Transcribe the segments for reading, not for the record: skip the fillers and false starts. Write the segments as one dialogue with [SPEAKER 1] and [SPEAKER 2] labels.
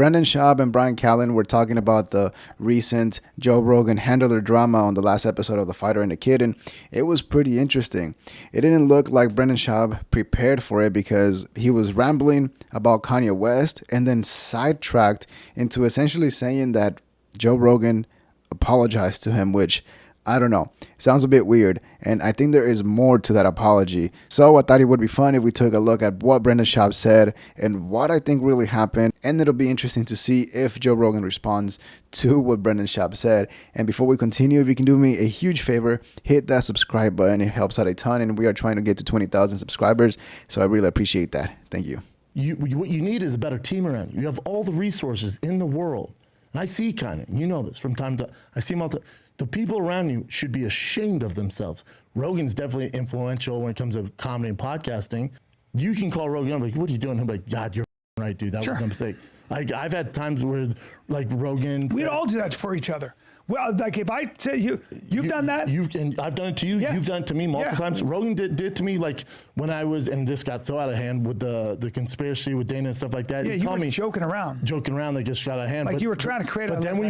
[SPEAKER 1] Brendan Schaub and Brian Callen were talking about the recent Joe Rogan handler drama on the last episode of The Fighter and the Kid, and it was pretty interesting. It didn't look like Brendan Schaub prepared for it because he was rambling about Kanye West and then sidetracked into essentially saying that Joe Rogan apologized to him, which I don't know. Sounds a bit weird, and I think there is more to that apology. So I thought it would be fun if we took a look at what Brendan Schaub said and what I think really happened, and it'll be interesting to see if Joe Rogan responds to what Brendan Schaub said. And before we continue, if you can do me a huge favor, hit that subscribe button. It helps out a ton, and we are trying to get to 20,000 subscribers, so I really appreciate that. Thank you.
[SPEAKER 2] What you need is a better team around you. You have all the resources in the world. And I see kind of, you know this from time to time. I see them all the time. The people around you should be ashamed of themselves. Rogan's definitely influential when it comes to comedy and podcasting. You can call Rogan up, like, what are you doing? He'll be like, God, you're right, dude. That was a mistake. Like, I've had times where, like, Rogan.
[SPEAKER 3] We all do that for each other. Well, like if I say you've done that.
[SPEAKER 2] And I've done it to you. Yeah. You've done it to me multiple times. Rogan did it to me, like when I was, and this got so out of hand with the conspiracy with Dana and stuff like that.
[SPEAKER 3] Yeah, you were joking around.
[SPEAKER 2] Joking around, that just got out of hand.
[SPEAKER 3] Like you were trying to create.
[SPEAKER 2] But then when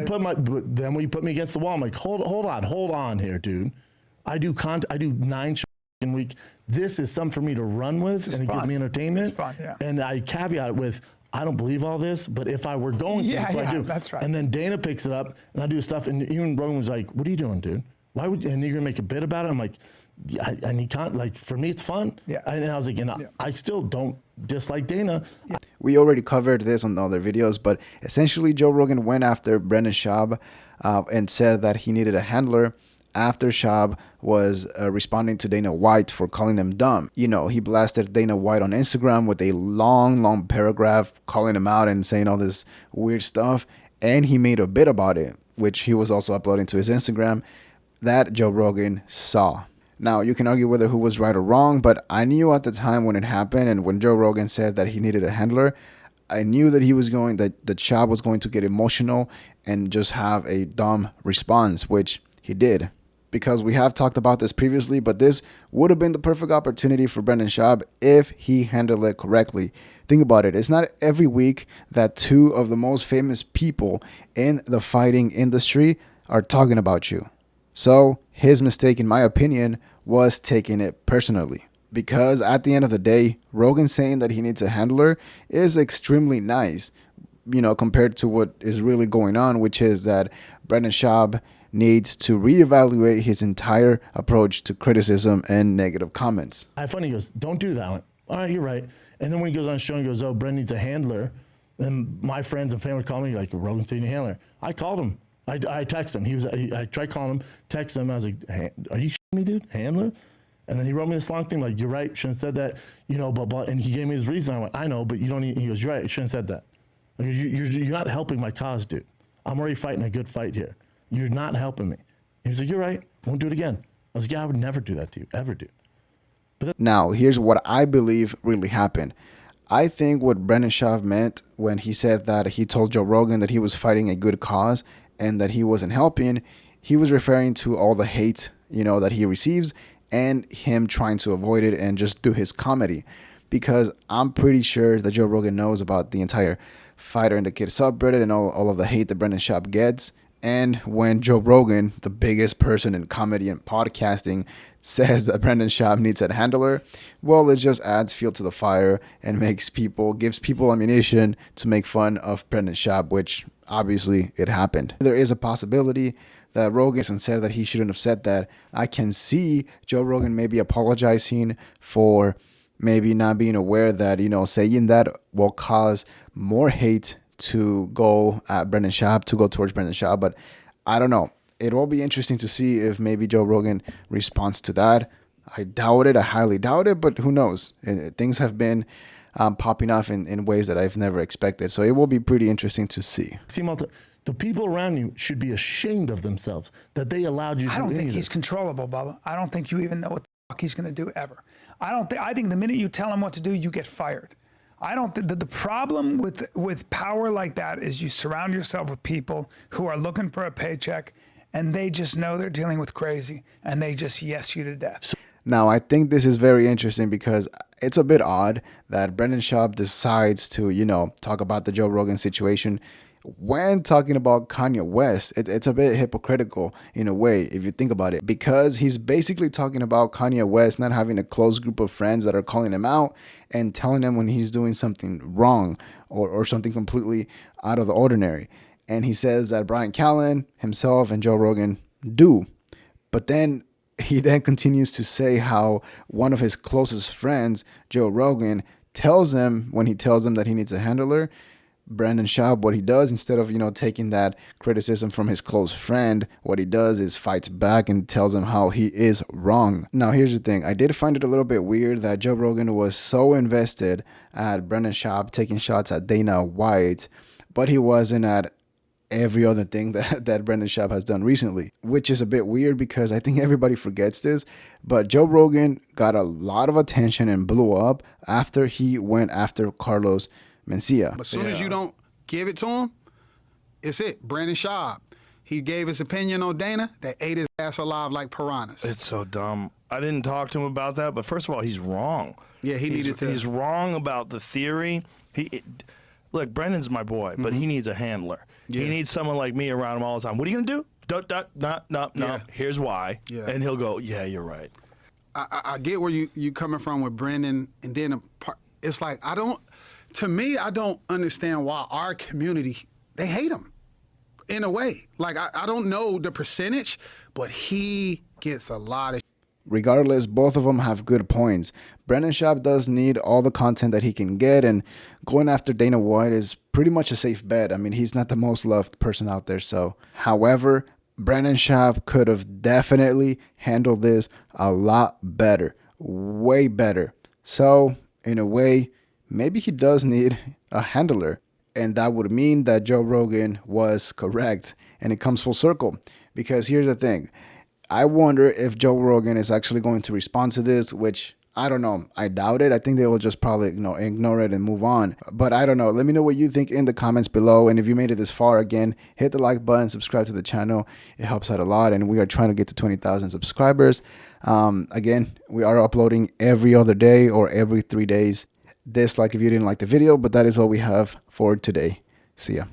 [SPEAKER 2] you put me against the wall, I'm like, hold on here, dude. I do 9 shows a week. This is something for me to run with, and it gives me entertainment.
[SPEAKER 3] It's fun, yeah.
[SPEAKER 2] And I caveat it with, I don't believe all this, but if I were going to, that's what I do.
[SPEAKER 3] That's right.
[SPEAKER 2] And then Dana picks it up, and I do stuff, and even Rogan was like, what are you doing, dude? Why would you, and you're going to make a bit about it? I'm like, yeah, and he can't, like, for me, it's fun.
[SPEAKER 3] Yeah.
[SPEAKER 2] And I was like, I still don't dislike Dana.
[SPEAKER 1] Yeah. We already covered this on other videos, but essentially Joe Rogan went after Brendan Schaub and said that he needed a handler after Schaub was responding to Dana White for calling him dumb. You know, he blasted Dana White on Instagram with a long paragraph calling him out and saying all this weird stuff. And he made a bit about it, which he was also uploading to his Instagram, that Joe Rogan saw. Now, you can argue whether who was right or wrong, but I knew at the time when it happened and when Joe Rogan said that he needed a handler, I knew that that Schaub was going to get emotional and just have a dumb response, which he did. Because we have talked about this previously, but this would have been the perfect opportunity for Brendan Schaub if he handled it correctly. Think about it. It's not every week that two of the most famous people in the fighting industry are talking about you. So his mistake, in my opinion, was taking it personally. Because at the end of the day, Rogan saying that he needs a handler is extremely nice, you know, compared to what is really going on, which is that Brendan Schaub needs to reevaluate his entire approach to criticism and negative comments.
[SPEAKER 2] I find he goes, don't do that one. All right, you're right. And then when he goes on the show and goes, oh, Brendan needs a handler, and my friends and family call me like, Rogan's needing a handler. I called him. I text him. I tried calling him, text him. I was like, hey, are you shitting me, dude? Handler? And then he wrote me this long thing like, you're right, shouldn't have said that, you know, blah, blah. And he gave me his reason. I went, I know, but you don't need, he goes, you're right, you shouldn't have said that. Like, you're not helping my cause, dude. I'm already fighting a good fight here. You're not helping me. He was like, you're right, won't do it again. I was like, yeah, I would never do that to you, ever, dude.
[SPEAKER 1] Now, here's what I believe really happened. I think what Brendan Schaub meant when he said that he told Joe Rogan that he was fighting a good cause and that he wasn't helping, he was referring to all the hate, you know, that he receives and him trying to avoid it and just do his comedy. Because I'm pretty sure that Joe Rogan knows about the entire Fighter and the Kid subreddit and all of the hate that Brendan Schaub gets. And when Joe Rogan, the biggest person in comedy and podcasting, says that Brendan Schaub needs a handler, well, it just adds fuel to the fire and gives people ammunition to make fun of Brendan Schaub, which obviously it happened. There is a possibility that Rogan said that he shouldn't have said that. I can see Joe Rogan maybe apologizing for maybe not being aware that, you know, saying that will cause more hate to go at Brendan Schaub, to go towards Brendan Schaub. But I don't know. It will be interesting to see if maybe Joe Rogan responds to that. I doubt it. I highly doubt it, but who knows? Things have been popping off in ways that I've never expected. So it will be pretty interesting to see.
[SPEAKER 2] The people around you should be ashamed of themselves that they allowed you to do
[SPEAKER 3] I don't think
[SPEAKER 2] this.
[SPEAKER 3] he's controllable, Bubba. I don't think you even know what the fuck he's going to do ever. I think the minute you tell him what to do, you get fired. I don't think the problem with power like that is you surround yourself with people who are looking for a paycheck and they just know they're dealing with crazy and they just yes you to death.
[SPEAKER 1] Now, I think this is very interesting because it's a bit odd that Brendan Schaub decides to, talk about the Joe Rogan situation when talking about Kanye West. It's a bit hypocritical in a way, if you think about it, because he's basically talking about Kanye West not having a close group of friends that are calling him out and telling him when he's doing something wrong or something completely out of the ordinary. And he says that Brian Callen, himself, and Joe Rogan do. But then he then continues to say how one of his closest friends, Joe Rogan, tells him when he tells him that he needs a handler. Brandon Schaub, what he does, instead of taking that criticism from his close friend, what he does is fights back and tells him how he is wrong. Now, here's the thing. I did find it a little bit weird that Joe Rogan was so invested at Brandon Schaub taking shots at Dana White, but he wasn't at every other thing that Brendan Schaub has done recently, which is a bit weird because I think everybody forgets this. But Joe Rogan got a lot of attention and blew up after he went after Carlos Mencia.
[SPEAKER 4] But as soon as you don't give it to him, it's it. Brandon Schaub, he gave his opinion on Dana. They ate his ass alive like piranhas.
[SPEAKER 2] It's so dumb. I didn't talk to him about that, but first of all, he's wrong.
[SPEAKER 4] Yeah, he's
[SPEAKER 2] wrong about the theory. Look, Brendan's my boy, but he needs a handler. Yeah. He needs someone like me around him all the time. What are you gonna do? No. Yeah. Here's why. Yeah. And he'll go, yeah, you're right.
[SPEAKER 4] I get where you coming from with Brendan, and then it's like I don't understand why our community, they hate him in a way. Like I don't know the percentage, but he gets a lot of.
[SPEAKER 1] Regardless, both of them have good points. Brendan Schaub does need all the content that he can get, and going after Dana White is pretty much a safe bet. I mean, he's not the most loved person out there. So, however, Brendan Schaub could have definitely handled this a lot better, way better. So, in a way, maybe he does need a handler, and that would mean that Joe Rogan was correct, and it comes full circle. Because here's the thing. I wonder if Joe Rogan is actually going to respond to this, which I don't know. I doubt it. I think they will just probably ignore it and move on. But I don't know. Let me know what you think in the comments below. And if you made it this far, again, hit the like button, subscribe to the channel. It helps out a lot. And we are trying to get to 20,000 subscribers. Again, we are uploading every other day or every 3 days. Dislike if you didn't like the video, but that is all we have for today. See ya.